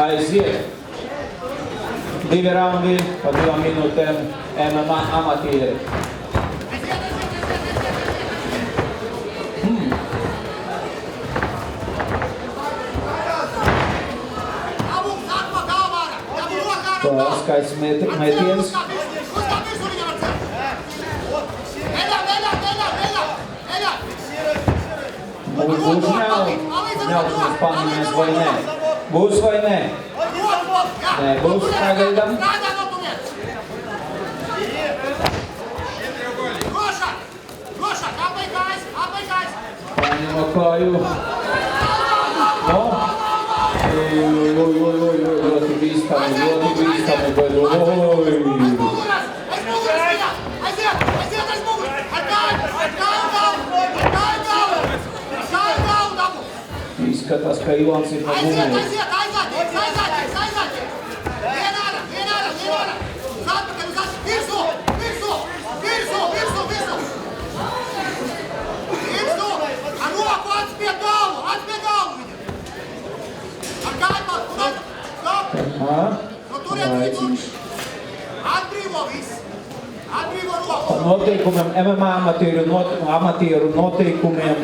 Aiziet. 2 raundi pa 2 minūtēm MMA amatieri. Skaists metiens. Būs ņaušanas paņemies vai nē? Būs vai nē? Nē, būs, pagaidām. Paņem kāju. No. Ļoti bīstami, Izskatās, ka Ivans ir no gumijas. Noteikumiem, MMA amatieru noteikumiem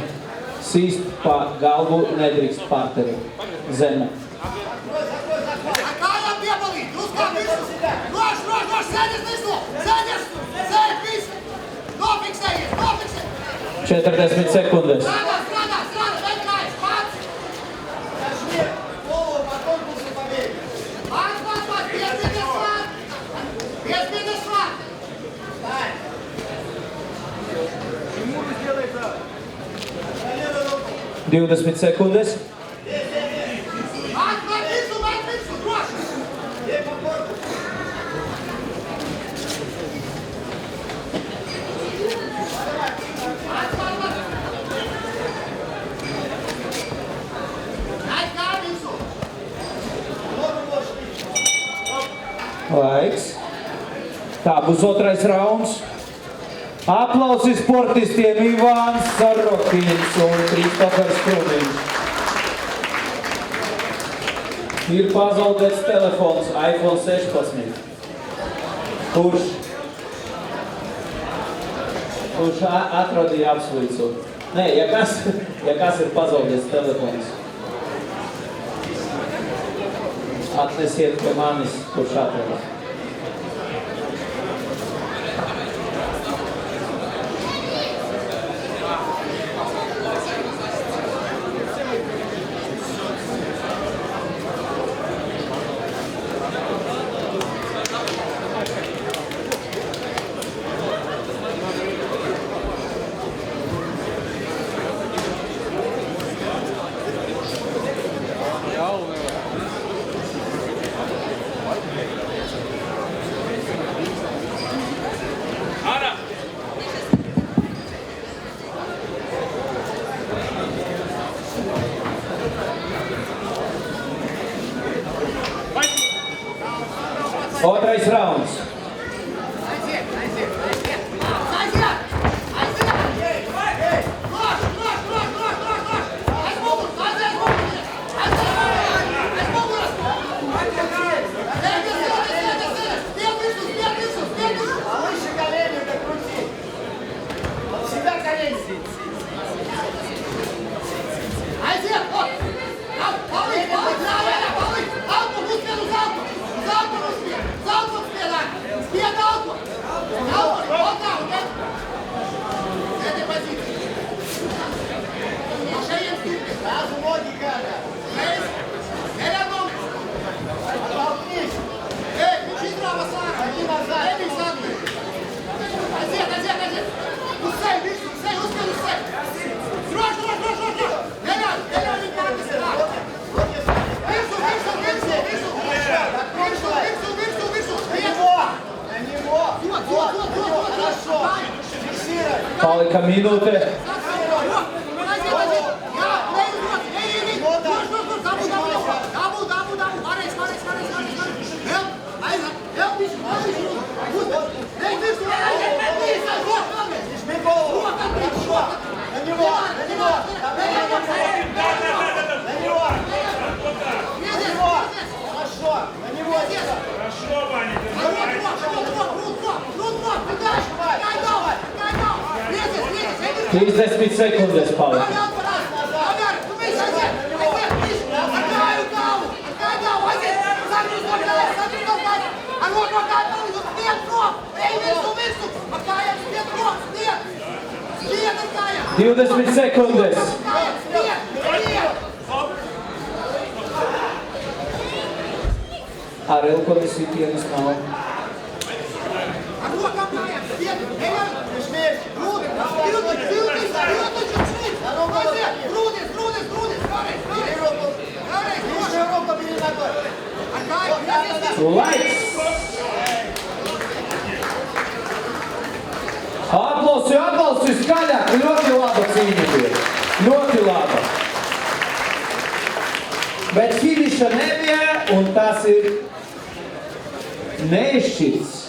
sīst pa galvu nedrīkst parteri zeme. Kājām piepalīt, druskā visu! Roš, sēdies visu! Sēdies! Sēd visu! Nofiksējies! 40 sekundes. Strādā, veikt kājas, pats! Pats, 5 minūtes svāt! 20 sekundes. Veikt visu, droši! Laiks. Tā būs otrais rauns. Aplausi sportistiem Ivāns Sarokins un Kristofers Krumiņš. Ir pazaudēts telefons iPhone 16. Kurš atradīja apsvīcu? Nē, ja kas ir pazaudēts telefons? Atnesiet pie manis, kurš atradīs. Otrais rauns. Palika minūte. молодец! Хорошо, Ваня, ты Рот, передаешь! Дай дал! Лезешь! 30 sekundes palika. Stiet! 20 sekundes. Ar Ilkonis Vitienis nav. Laiks! Atbalsti skaļāk! Ļoti laba cīņa bija. Ļoti laba. Bet finiša nebija, un tas ir neizšķirts.